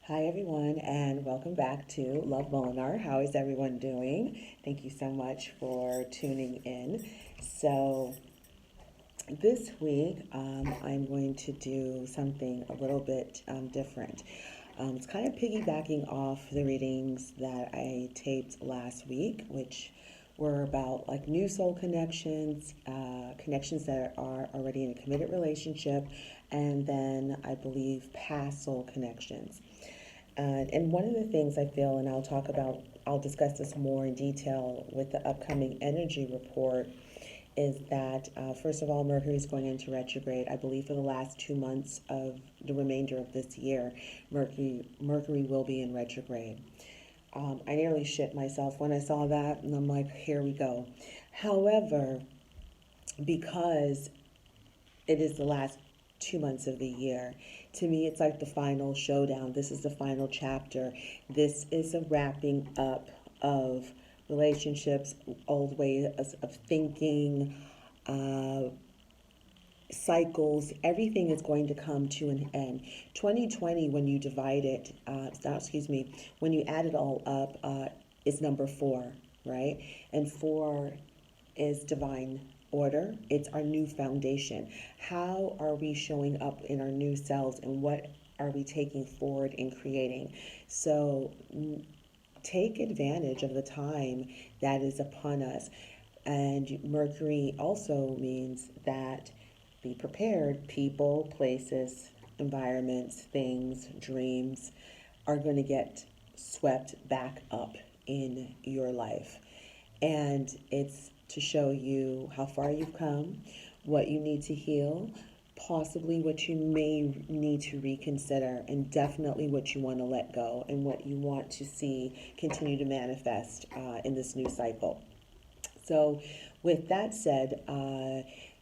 Hi, everyone, and welcome back to Love MOLINAR. How is everyone doing? Thank you so much for tuning in. So, this week I'm going to do something a little bit different. It's kind of piggybacking off the readings that I taped last week, which were about like new soul connections, connections that are already in a committed relationship, and then I believe past soul connections. And one of the things I feel, and I'll discuss this more in detail with the upcoming energy report, is that first of all, Mercury is going into retrograde. I believe for the last 2 months of the remainder of this year, Mercury will be in retrograde. I nearly shit myself when I saw that, and I'm like, here we go. However, because it is the last 2 months of the year. To me, it's like the final showdown. This is the final chapter. This is a wrapping up of relationships, old ways of thinking, uh, cycles. Everything is going to come to an end. 2020, when you divide it, when you add it all up, is number 4, right? And 4 is divine order. It's our new foundation. How are we showing up in our new selves, and what are we taking forward and creating? So take advantage of the time that is upon us. And Mercury also means that be prepared. People, places, environments, things, dreams are going to get swept back up in your life. And it's to show you how far you've come, what you need to heal, possibly what you may need to reconsider, and definitely what you want to let go and what you want to see continue to manifest in this new cycle. So, with that said,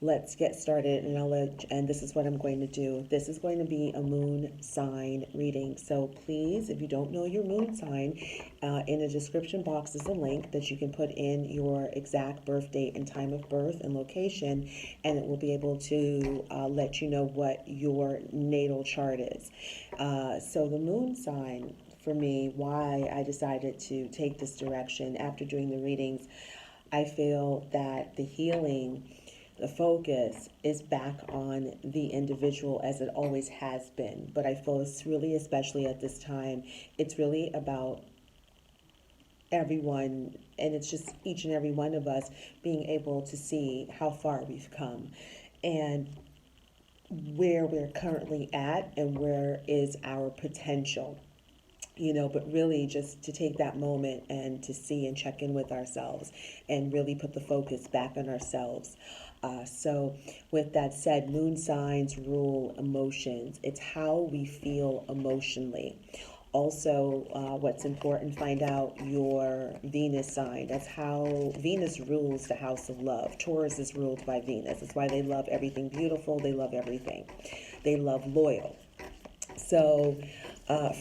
let's get started, and this is what I'm going to do. This is going to be a moon sign reading. So please, if you don't know your moon sign, in the description box is a link that you can put in your exact birth date and time of birth and location, and it will be able to let you know what your natal chart is. So the moon sign, for me, why I decided to take this direction after doing the readings, I feel that the healing, the focus is back on the individual as it always has been. But I feel it's really, especially at this time, it's really about everyone, and it's just each and every one of us being able to see how far we've come and where we're currently at and where is our potential. But really just to take that moment and to see and check in with ourselves and really put the focus back on ourselves. So with that said, moon signs rule emotions. It's how we feel emotionally. Also, what's important, find out your Venus sign. That's how Venus rules the house of love. Taurus is ruled by Venus. That's why they love everything beautiful. They love everything. They love loyal. So,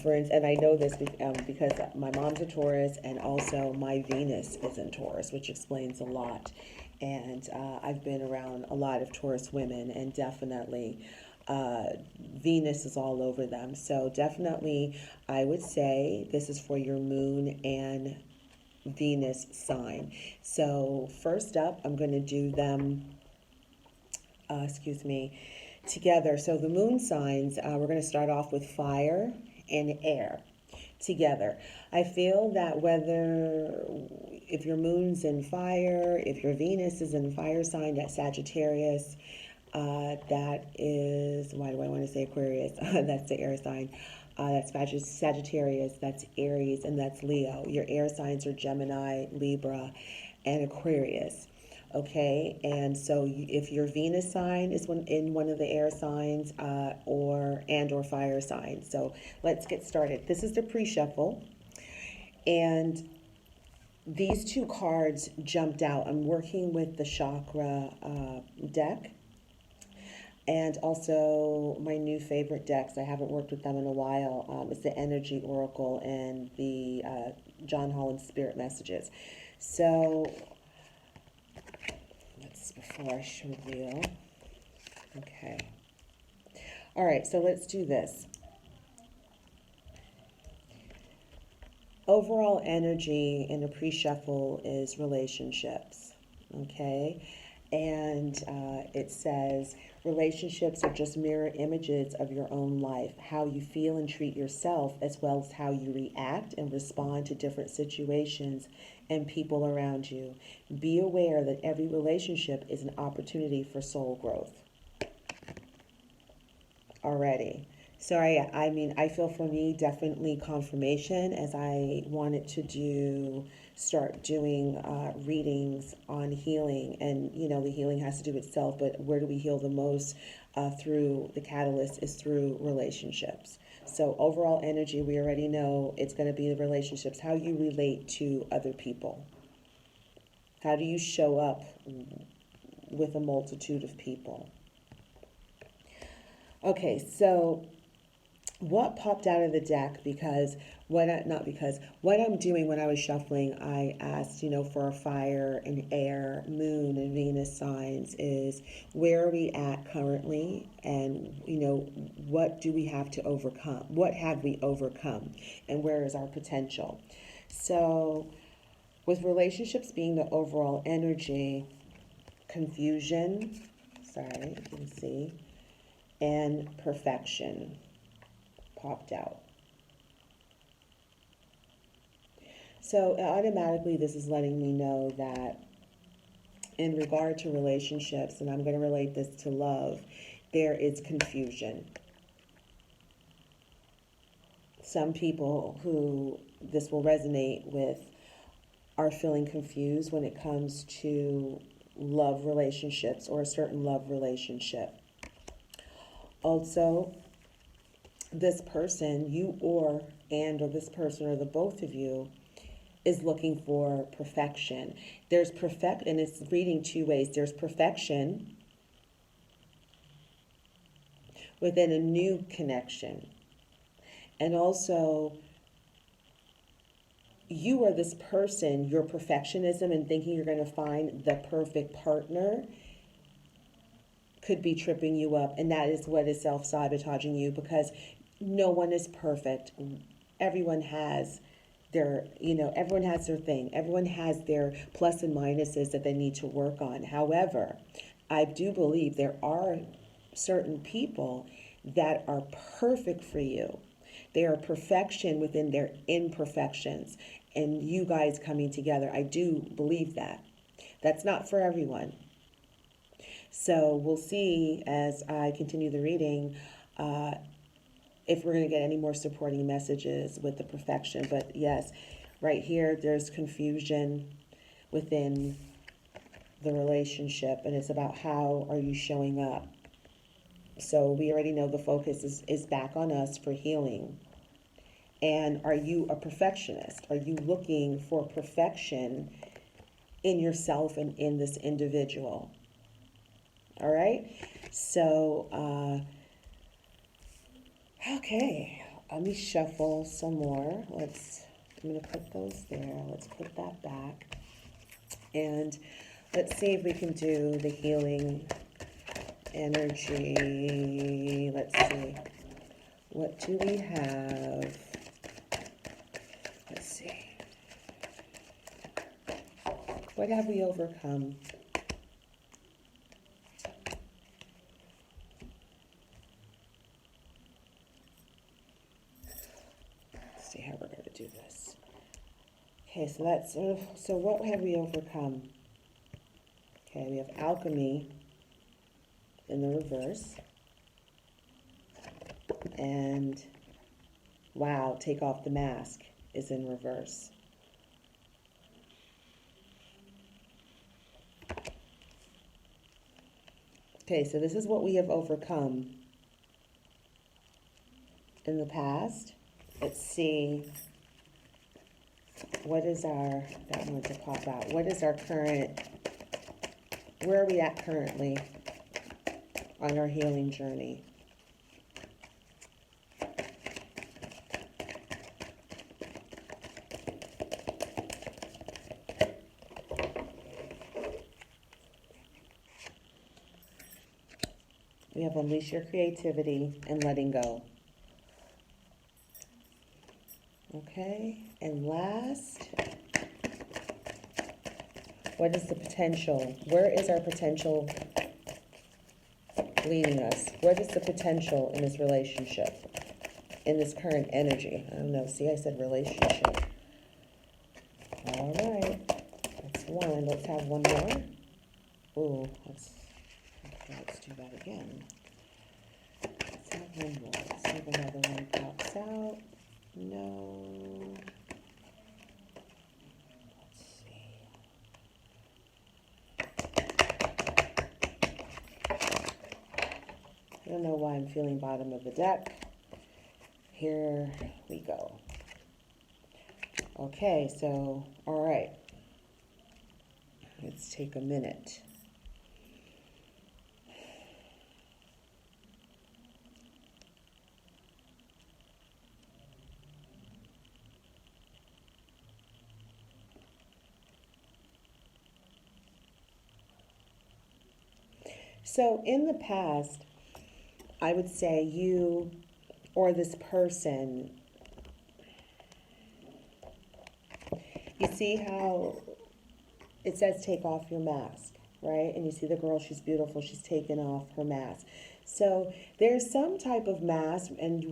friends, and I know this because my mom's a Taurus, and also my Venus is in Taurus, which explains a lot. And I've been around a lot of Taurus women, and definitely Venus is all over them. So definitely, I would say this is for your moon and Venus sign. So first up, I'm going to do them, together. So the moon signs, we're going to start off with fire and air together. I feel that if your moon's in fire, if your Venus is in fire sign, that's Sagittarius, that is, why do I want to say Aquarius? That's the air sign. That's Sagittarius, that's Aries, and that's Leo. Your air signs are Gemini, Libra, and Aquarius. Okay, and so if your Venus sign is in one of the air signs or fire signs. So let's get started. This is the pre-shuffle, and these two cards jumped out. I'm working with the chakra deck, and also my new favorite decks. I haven't worked with them in a while. It's the Energy Oracle and the John Holland Spirit Messages. So before I reveal. Okay. All right, so let's do this. Overall energy in a pre-shuffle is relationships, okay? And it says relationships are just mirror images of your own life, how you feel and treat yourself, as well as how you react and respond to different situations and people around you. Be aware that every relationship is an opportunity for soul growth. Already. So I mean, I feel for me, definitely confirmation, as I wanted to start doing readings on healing. And, you know, the healing has to do with self, but where do we heal the most through the catalyst is through relationships. So overall energy, we already know it's going to be the relationships, how you relate to other people. How do you show up with a multitude of people? Okay, so what popped out of the deck, because what I'm doing when I was shuffling, I asked, you know, for fire and air, moon and Venus signs, is where are we at currently, and, you know, what do we have to overcome? What have we overcome, and where is our potential? So with relationships being the overall energy, confusion, sorry, you can see, and perfection popped out. So automatically this is letting me know that in regard to relationships, and I'm going to relate this to love, there is confusion. Some people who this will resonate with are feeling confused when it comes to love relationships or a certain love relationship. Also, this person, you or this person or the both of you, is looking for perfection. There's and it's reading two ways. There's perfection within a new connection. And also, you are this person, your perfectionism and thinking you're going to find the perfect partner could be tripping you up. And that is what is self-sabotaging you, because no one is perfect. Everyone has everyone has their thing. Everyone has their plus and minuses that they need to work on. However, I do believe there are certain people that are perfect for you. They are perfection within their imperfections, and you guys coming together. I do believe that. That's not for everyone. So we'll see as I continue the reading if we're going to get any more supporting messages with the perfection. But yes, right here, there's confusion within the relationship, and it's about how are you showing up. So we already know the focus is back on us for healing. And are you a perfectionist? Are you looking for perfection in yourself and in this individual? All right. So, okay, let me shuffle some more. I'm going to put those there. Let's put that back. And let's see if we can do the healing energy. Let's see. What do we have? Let's see. What have we overcome? Let's see how we're going to do this. Okay, so what have we overcome? Okay, we have alchemy in the reverse. And wow, take off the mask is in reverse. Okay, so this is what we have overcome in the past. Let's see, what is our, that one to pop out. What is our current, where are we at currently on our healing journey? We have unleash your creativity and letting go. Okay, and last, what is the potential? Where is our potential leading us? What is the potential in this relationship, in this current energy? I don't know. See, I said relationship. All right, that's one. Let's have one more. Ooh, let's do that again. Let's have one more. Let's see if another one pops out. No. Let's see. I don't know why I'm feeling bottom of the deck. Here we go. Okay, so, all right. Let's take a minute. So in the past, I would say you or this person, you see how it says take off your mask, right? And you see the girl, she's beautiful, she's taken off her mask. So there's some type of mask, and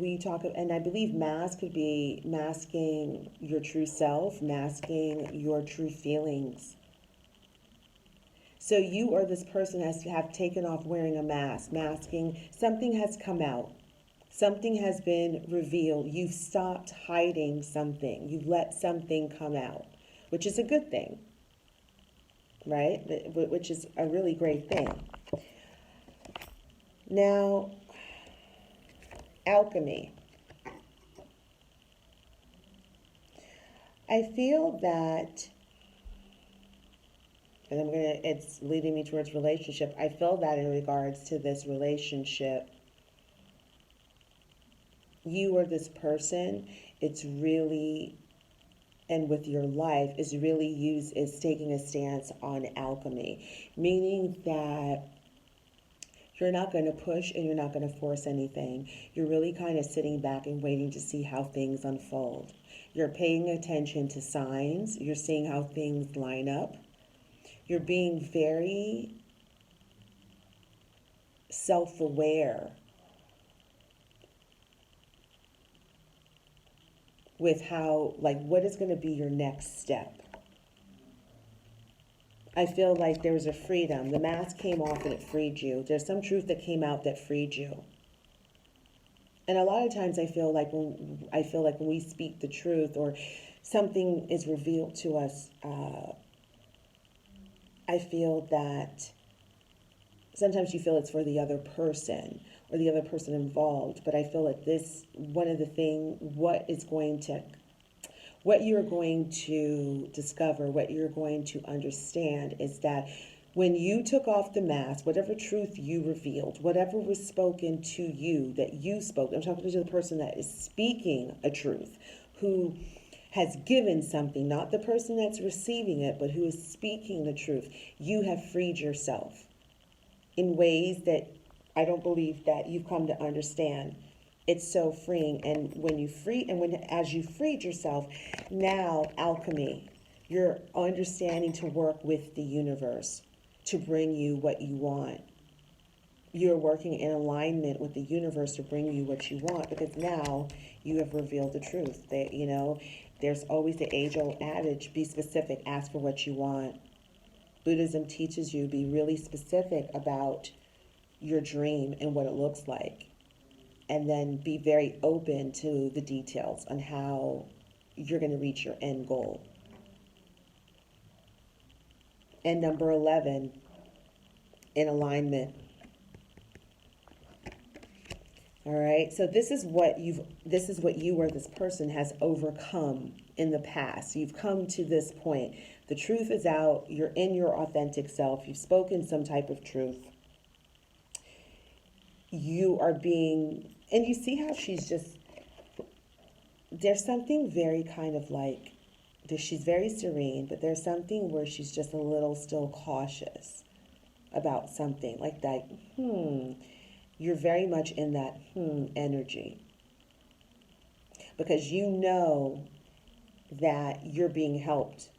I believe mask could be masking your true self, masking your true feelings. So you or this person has to have taken off wearing a mask, masking. Something has come out. Something has been revealed. You've stopped hiding something. You've let something come out, which is a good thing, right? Which is a really great thing. Now, alchemy. I feel that, and it's leading me towards relationship. I feel that in regards to this relationship, you or this person, it's really, and with your life, is taking a stance on alchemy, meaning that you're not going to push and you're not going to force anything. You're really kind of sitting back and waiting to see how things unfold. You're paying attention to signs. You're seeing how things line up. You're being very self-aware with how, like, what is going to be your next step. I feel like there was a freedom. The mask came off and it freed you. There's some truth that came out that freed you. And a lot of times I feel like when we speak the truth or something is revealed to us, I feel that sometimes you feel it's for the other person or the other person involved. But I feel like what you're going to discover, what you're going to understand is that when you took off the mask, whatever truth you revealed, whatever was spoken to you that you spoke, I'm talking to the person that is speaking a truth, who has given something, not the person that's receiving it, but who is speaking the truth. You have freed yourself in ways that I don't believe that you've come to understand. It's so freeing. And as you freed yourself, now alchemy, you're understanding to work with the universe to bring you what you want. You're working in alignment with the universe to bring you what you want, because now you have revealed the truth. There's always the age-old adage, be specific, ask for what you want. Buddhism teaches you be really specific about your dream and what it looks like. And then be very open to the details on how you're going to reach your end goal. And number 11, in alignment. All right, so this is what you or this person has overcome in the past. You've come to this point. The truth is out. You're in your authentic self. You've spoken some type of truth. You are being, and you see how there's something very kind of like, she's very serene, but there's something where she's just a little still cautious about something like that. You're very much in that energy. because you know that you're being helped.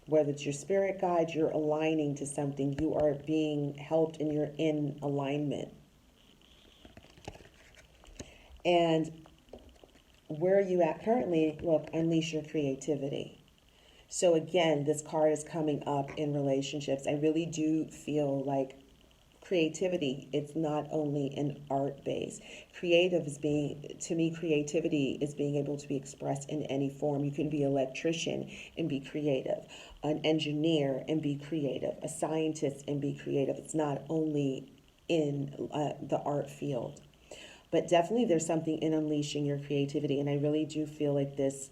Whether it's your spirit guide, you're aligning to something, you are being helped and you're in alignment. And where are you at currently? Look, unleash your creativity. So again, this card is coming up in relationships. I really do feel like creativity, it's not only an art base. Creative is to me, creativity is being able to be expressed in any form. You can be an electrician and be creative, an engineer and be creative, a scientist and be creative. It's not only in the art field. But definitely there's something in unleashing your creativity. And I really do feel like this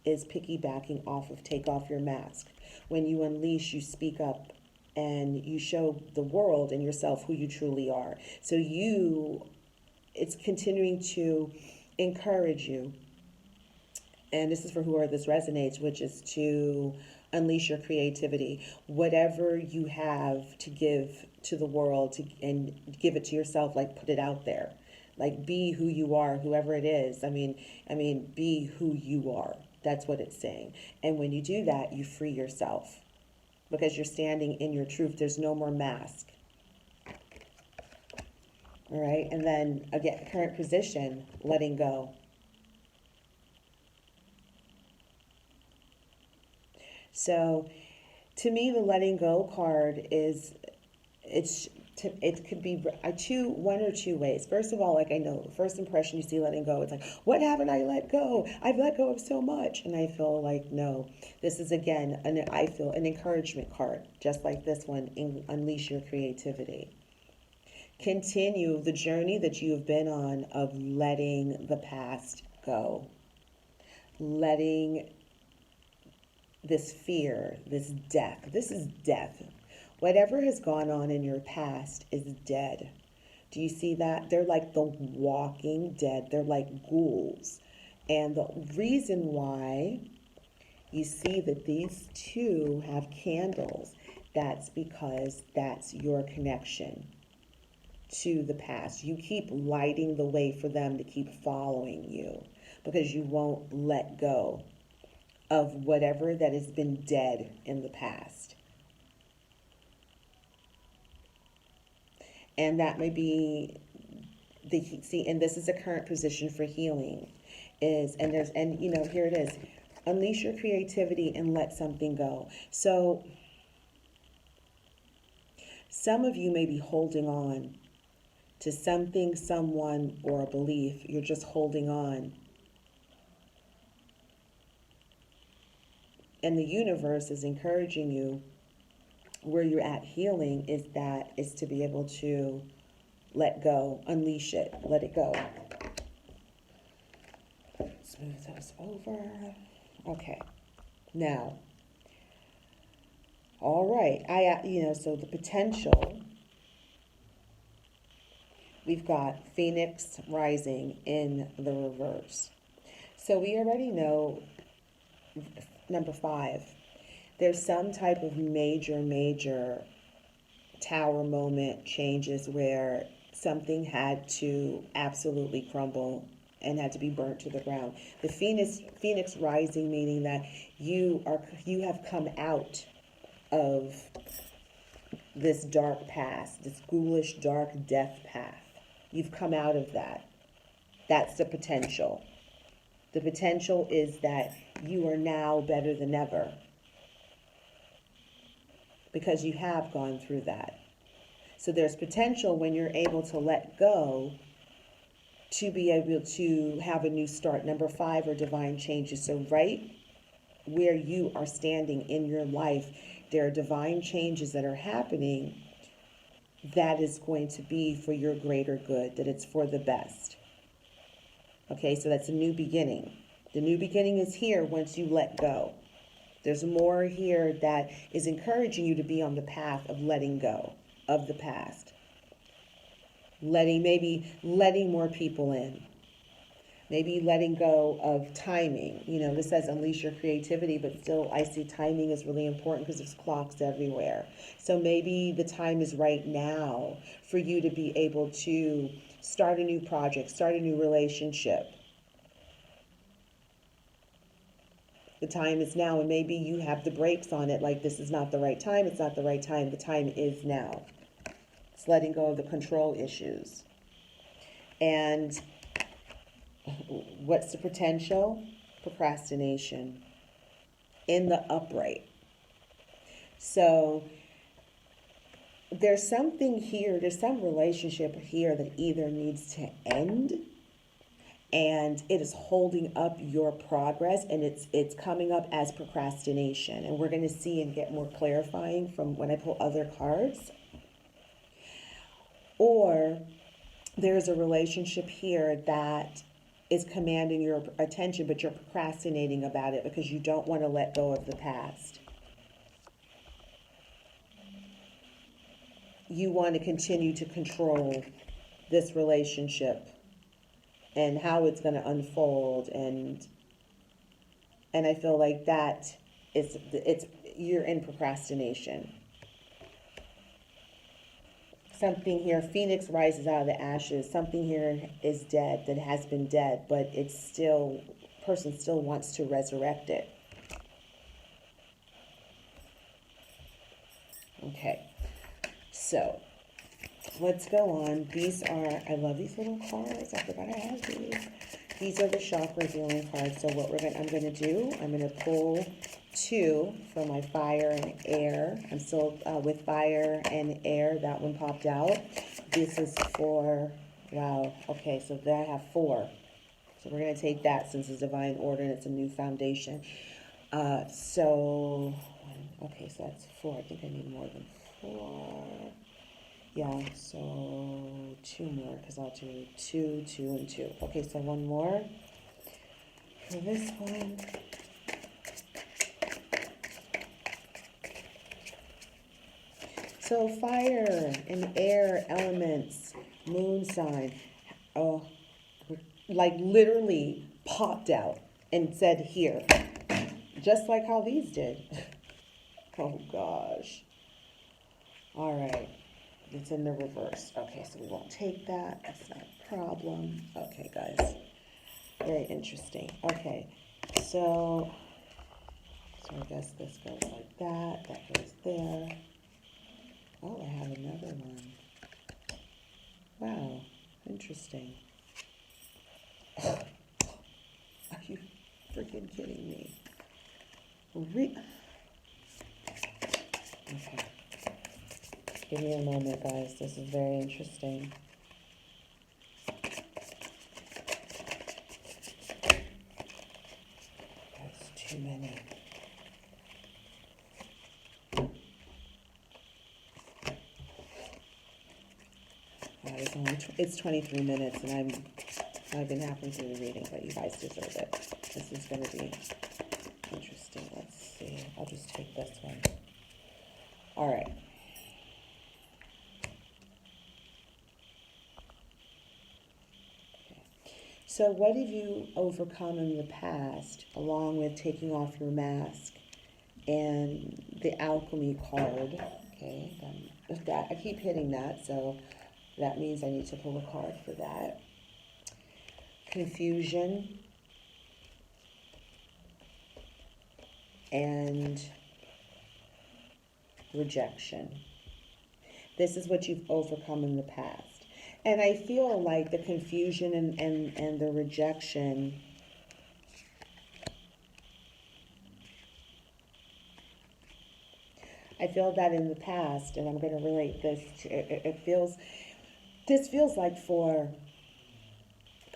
is piggybacking off of take off your mask. When you unleash, you speak up and you show the world and yourself who you truly are. So it's continuing to encourage you. And this is for whoever this resonates, which is to unleash your creativity. Whatever you have to give to the world and give it to yourself, like put it out there. Like be who you are, whoever it is. I mean, be who you are. That's what it's saying. And when you do that, you free yourself because you're standing in your truth. There's no more mask. All right. And then again, current position, letting go. So to me, the letting go card it could be one or two ways. First of all, like I know, the first impression you see letting go, it's like, what haven't I let go? I've let go of so much. And I feel like, no, this is again, I feel an encouragement card, just like this one, unleash your creativity. Continue the journey that you have been on of letting the past go. Letting this fear, this is death. Whatever has gone on in your past is dead. Do you see that? They're like the walking dead. They're like ghouls. And the reason why you see that these two have candles, that's because that's your connection to the past. You keep lighting the way for them to keep following you because you won't let go of whatever that has been dead in the past. And that may be and this is a current position for healing here it is. Unleash your creativity and let something go. So some of you may be holding on to something, someone, or a belief. You're just holding on. And the universe is encouraging you where you're at healing is to be able to let go, unleash it, let it go. Smooth those over. Okay. Now, all right. So the potential, we've got Phoenix rising in the reverse. So we already know number 5. There's some type of major tower moment changes where something had to absolutely crumble and had to be burnt to the ground. The Phoenix rising, meaning that you have come out of this dark past, this ghoulish, dark death path. You've come out of that. That's the potential. The potential is that you are now better than ever, because you have gone through that. So there's potential when you're able to let go to be able to have a new start. Number 5 are divine changes. So right where you are standing in your life, there are divine changes that are happening that is going to be for your greater good, that it's for the best. Okay, so that's a new beginning. The new beginning is here once you let go. There's more here that is encouraging you to be on the path of letting go of the past. Maybe letting more people in. Maybe letting go of timing. This says unleash your creativity, but still I see timing is really important because there's clocks everywhere. So maybe the time is right now for you to be able to start a new project, start a new relationship. The time is now, and maybe you have the brakes on it, like this is not the right time, it's not the right time, the time is now. It's letting go of the control issues. And what's the potential? Procrastination in the upright. So there's something here, there's some relationship here that either needs to end, and it is holding up your progress, and it's coming up as procrastination. And we're going to see and get more clarifying from when I pull other cards. Or there's a relationship here that is commanding your attention, but you're procrastinating about it because you don't want to let go of the past. You want to continue to control this relationship and how it's going to unfold, and I feel like that it's you're in procrastination. Something here, Phoenix rises out of the ashes. Something here is dead that has been dead, but it's still, person still wants to resurrect it. Okay, so let's go on. These are, I love these little cards. I forgot I had these. These are the shock revealing cards. So what I'm going to do, I'm going to pull 2 for my fire and air. I'm still with fire and air. That one popped out. This is for, wow, okay, so there I have 4. So we're going to take that since it's divine order and it's a new foundation. Okay, so that's 4. I think I need more than 4. Yeah, so 2 more, because I'll do 2, 2, and 2. Okay, so 1 more for this one. So fire and air elements, moon sign, like literally popped out and said here, just like how these did. Oh gosh. All right. It's in the reverse. Okay, so we won't take that. That's not a problem. Okay, guys. Very interesting. Okay, so I guess this goes like that. That goes there. Oh, I have another one. Wow, interesting. Are you freaking kidding me? Okay. Give me a moment, guys. This is very interesting. That's too many. It's 23 minutes, and I've been halfway through the reading, but you guys deserve it. This is going to be interesting. Let's see. I'll just take this one. All right. So what have you overcome in the past, along with taking off your mask and the alchemy card? Okay, I keep hitting that, so that means I need to pull a card for that. Confusion and rejection. This is what you've overcome in the past. And I feel like the confusion and the rejection I feel that in the past, and I'm going to relate this to, this feels like for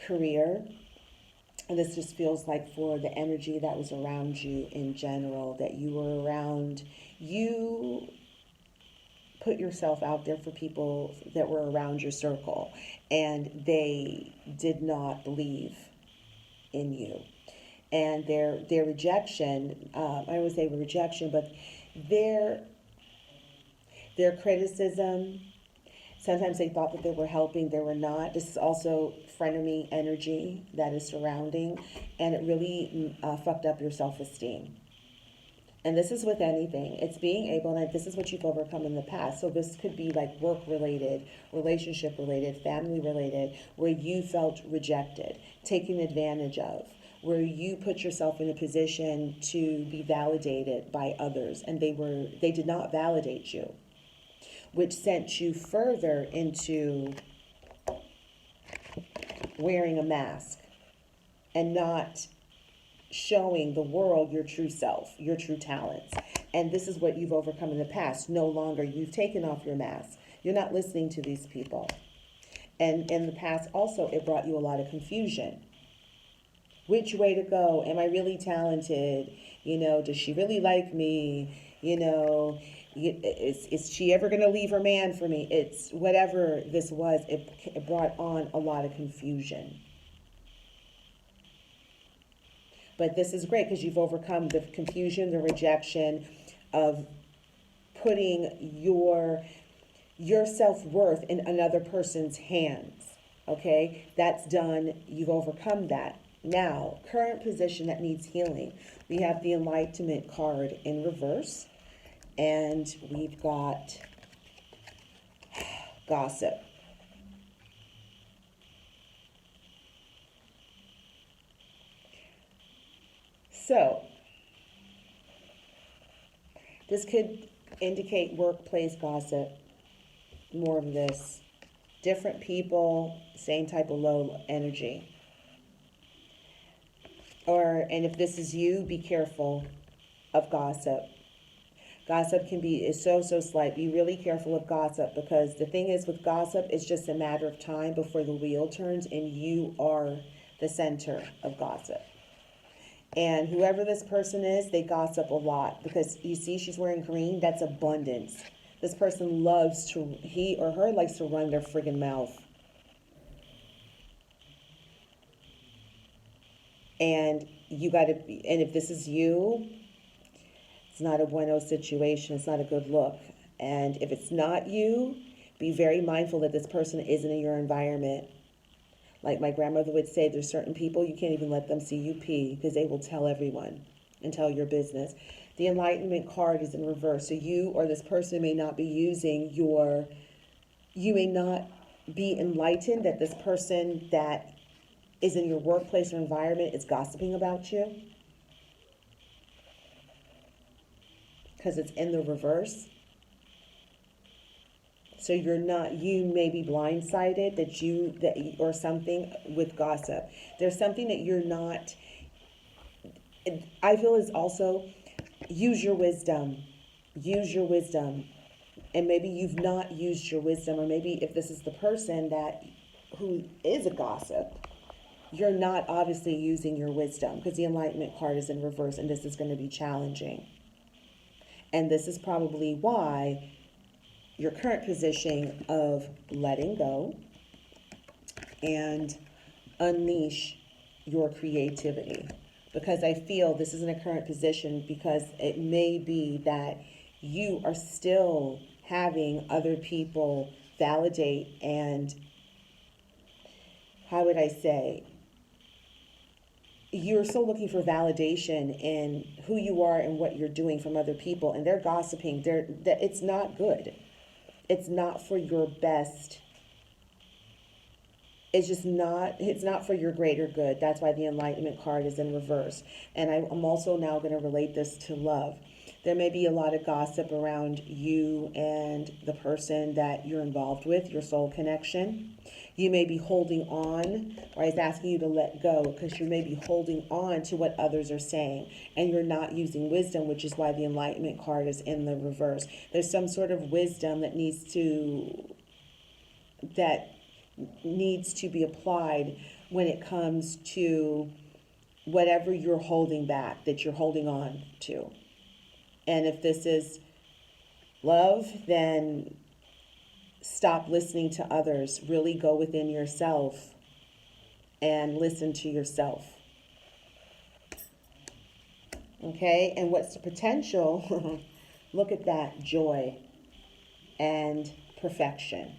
career, and this just feels like for the energy that was around you in general, that you were around, you put yourself out there for people that were around your circle, and they did not believe in you. And their rejection, I would say rejection, but their criticism, sometimes they thought that they were helping, they were not. This is also frenemy energy that is surrounding, and it really fucked up your self-esteem. And this is with anything. It's being able, and this is what you've overcome in the past. So this could be like work related, relationship related, family related, where you felt rejected, taken advantage of, where you put yourself in a position to be validated by others and they did not validate you, which sent you further into wearing a mask and not showing the world your true self, your true talents. And this is what you've overcome in the past. No longer, you've taken off your mask. You're not listening to these people. And in the past also, it brought you a lot of confusion. Which way to go? Am I really talented? You know, does she really like me? You know, is she ever going to leave her man for me? It's whatever this was, it brought on a lot of confusion. But this is great because you've overcome the confusion, the rejection of putting your self-worth in another person's hands. Okay, that's done. You've overcome that. Now, current position that needs healing. We have the Enlightenment card in reverse. And we've got gossip. So, this could indicate workplace gossip, more of this. Different people, same type of low energy. And if this is you, be careful of gossip. Gossip is so slight. Be really careful of gossip, because the thing is with gossip, it's just a matter of time before the wheel turns and you are the center of gossip. And whoever this person is, they gossip a lot, because you see she's wearing green. That's abundance. This person he or her likes to run their friggin' mouth. And if this is you, it's not a bueno situation. It's not a good look. And if it's not you, be very mindful that this person isn't in your environment. Like my grandmother would say, there's certain people you can't even let them see you pee, because they will tell everyone and tell your business. The Enlightenment card is in reverse. So you or this person may not be you may not be enlightened that this person that is in your workplace or environment is gossiping about you, because it's in the reverse. So you may be blindsided or something with gossip. There's something that you're not, I feel is also, use your wisdom. Use your wisdom. And maybe you've not used your wisdom, or maybe if this is the person who is a gossip, you're not obviously using your wisdom, because the Enlightenment card is in reverse and this is going to be challenging. And this is probably why your current position of letting go and unleash your creativity. Because I feel this isn't a current position, because it may be that you are still having other people validate and, how would I say, you're still looking for validation in who you are and what you're doing from other people, and they're gossiping. It's not good. It's not for your best. It's not for your greater good. That's why the Enlightenment card is in reverse. And I'm also now going to relate this to love. There may be a lot of gossip around you and the person that you're involved with, your soul connection. You may be holding on, or he's asking you to let go, because you may be holding on to what others are saying, and you're not using wisdom, which is why the Enlightenment card is in the reverse. There's some sort of wisdom that needs to be applied when it comes to whatever you're holding back, that you're holding on to. And if this is love, then stop listening to others. Really go within yourself and listen to yourself. Okay? And what's the potential? Look at that. Joy and perfection.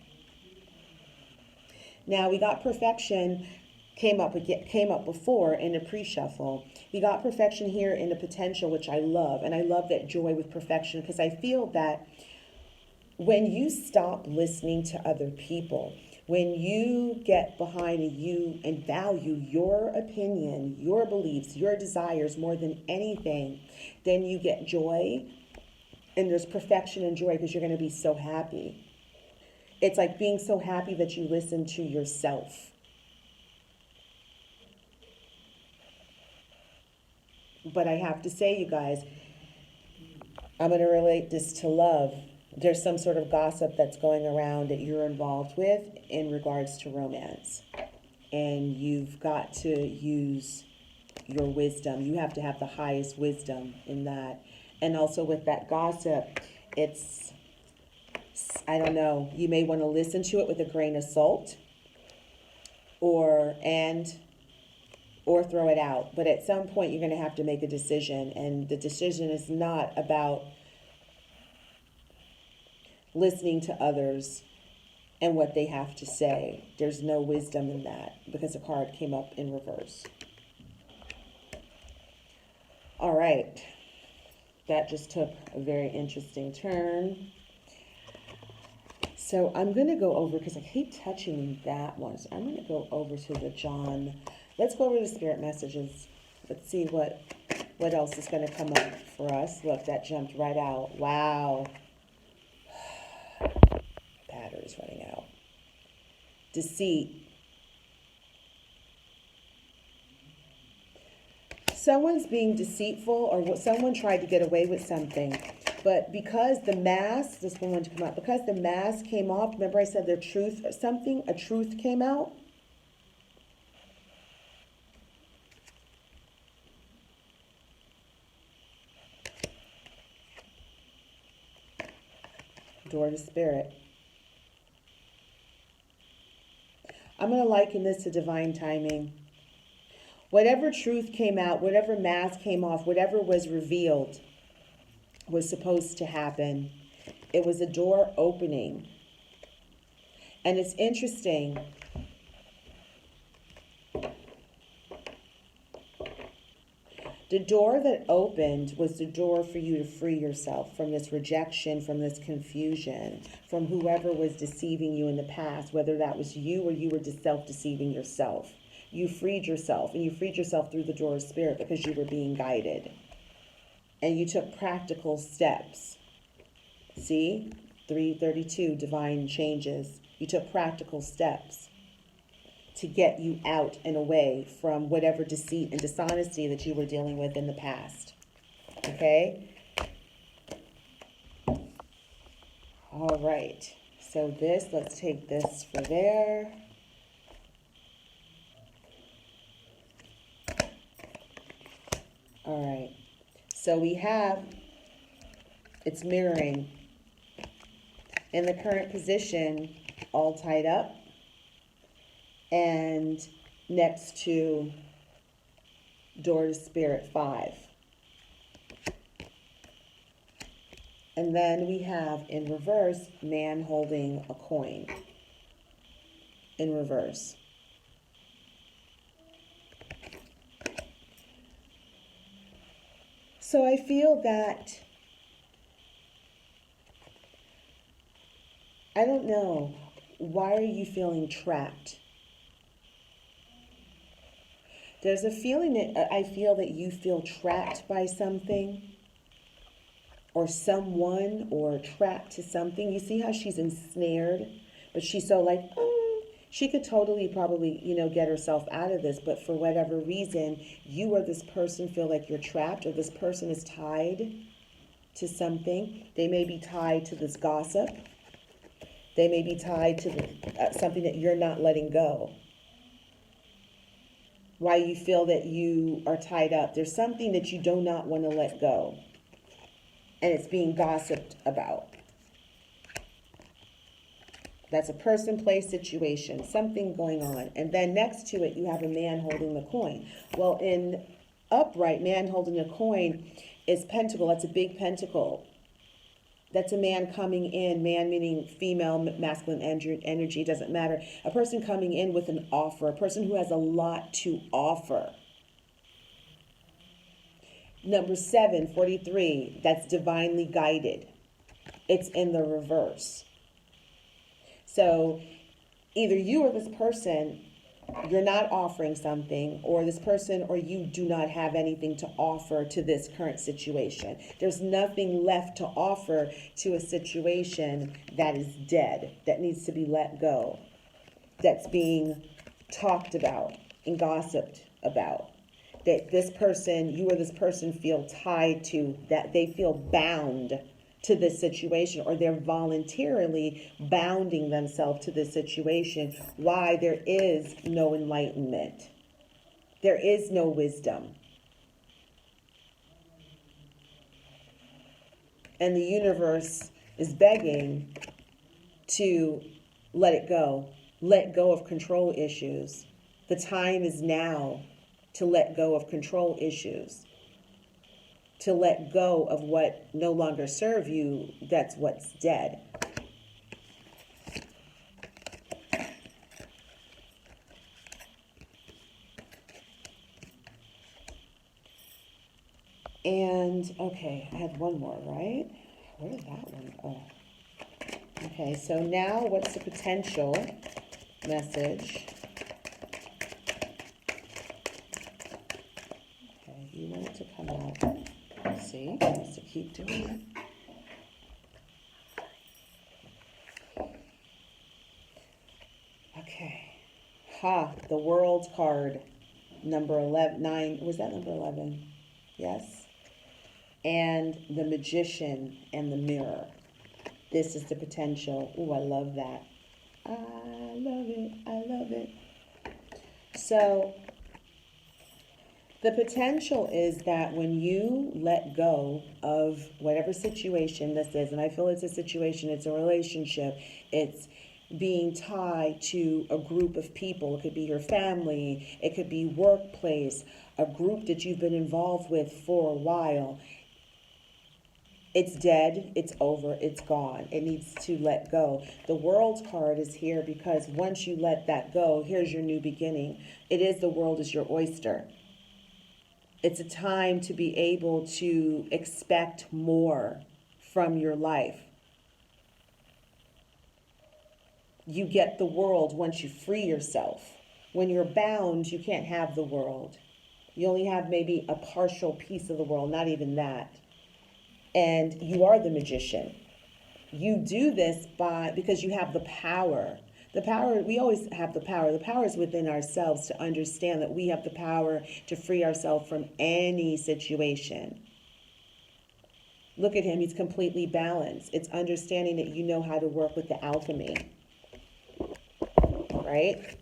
Now, we got perfection. came up before in the pre-shuffle. We got perfection here in the potential, which I love. And I love that joy with perfection, because I feel that when you stop listening to other people, when you get behind you and value your opinion, your beliefs, your desires more than anything, then you get joy. And there's perfection and joy because you're going to be so happy. It's like being so happy that you listen to yourself. But I have to say, you guys, I'm going to relate this to love. There's some sort of gossip that's going around that you're involved with in regards to romance. And you've got to use your wisdom. You have to have the highest wisdom in that. And also with that gossip, it's, I don't know, you may want to listen to it with a grain of salt or throw it out. But at some point, you're going to have to make a decision. And the decision is not about listening to others and what they have to say. There's no wisdom in that because the card came up in reverse. All right. That just took a very interesting turn. So I'm going to go over, because I keep touching that one. So I'm going to go over to the John. Let's go over to the spirit messages. Let's see what else is going to come up for us. Look, that jumped right out. Wow. Battery's running out. Deceit. Someone's being deceitful, or someone tried to get away with something. But because the mask, this one wanted to come out, because the mask came off, remember I said a truth came out? Door to spirit. I'm going to liken this to divine timing. Whatever truth came out, whatever mask came off, whatever was revealed was supposed to happen. It was a door opening. And it's interesting. The door that opened was the door for you to free yourself from this rejection, from this confusion, from whoever was deceiving you in the past, whether that was you or you were self-deceiving yourself. You freed yourself, and you freed yourself through the door of spirit because you were being guided. And you took practical steps. See? 332, divine changes. You took practical steps to get you out and away from whatever deceit and dishonesty that you were dealing with in the past. Okay? All right. So let's take this for there. All right. So we have, it's mirroring in the current position, all tied up, and next to door to spirit 5. And then we have in reverse, man holding a coin in reverse. So I feel that, I don't know, why are you feeling trapped? There's a feeling that I feel that you feel trapped by something or someone, or trapped to something. You see how she's ensnared, but she's so like, she could totally probably, get herself out of this, but for whatever reason, you or this person feel like you're trapped, or this person is tied to something. They may be tied to this gossip. They may be tied to something that you're not letting go. Why you feel that you are tied up. There's something that you do not want to let go, and it's being gossiped about. That's a person, place, situation, something going on. And then next to it, you have a man holding the coin. Well, in upright, man holding a coin is pentacle. That's a big pentacle. That's a man coming in, man meaning female, masculine energy, doesn't matter. A person coming in with an offer, a person who has a lot to offer. Number 7, 43, that's divinely guided. It's in the reverse. So either you or this person, you're not offering something, or this person or you do not have anything to offer to this current situation. There's nothing left to offer to a situation that is dead, that needs to be let go, that's being talked about and gossiped about. That this person, you or this person feel tied to, that they feel bound to this situation, or they're voluntarily bounding themselves to this situation. Why? There is no enlightenment. There is no wisdom. And the universe is begging to let it go. Let go of control issues. The time is now to let go of control issues. To let go of what no longer serve you, that's what's dead. And, okay, I had one more, right? Where did that one go? Okay, so now what's the potential message? Okay, you want it to come out. See, I have to keep doing it. Okay. The World card. Number 11, 9, was that number 11? Yes. And the Magician and the Mirror. This is the potential. Ooh, I love that. I love it. I love it. So the potential is that when you let go of whatever situation this is, and I feel it's a situation, it's a relationship, it's being tied to a group of people. It could be your family, it could be workplace, a group that you've been involved with for a while. It's dead, it's over, it's gone. It needs to let go. The World card is here because once you let that go, here's your new beginning. It is the world is your oyster. It's a time to be able to expect more from your life. You get the world once you free yourself. When you're bound, you can't have the world. You only have maybe a partial piece of the world, not even that. And you are the magician. You do this because you have the power. The power, we always have the power. The power is within ourselves to understand that we have the power to free ourselves from any situation. Look at him, he's completely balanced. It's understanding that you know how to work with the alchemy, right?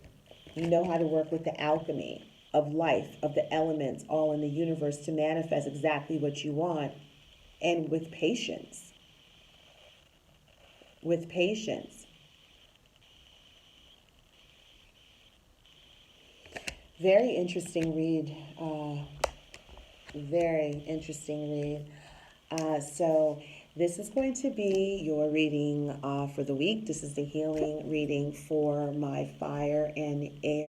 You know how to work with the alchemy of life, of the elements, all in the universe to manifest exactly what you want, and with patience. With patience. Very interesting read. Very interesting read. So this is going to be your reading for the week. This is the healing reading for my fire and air.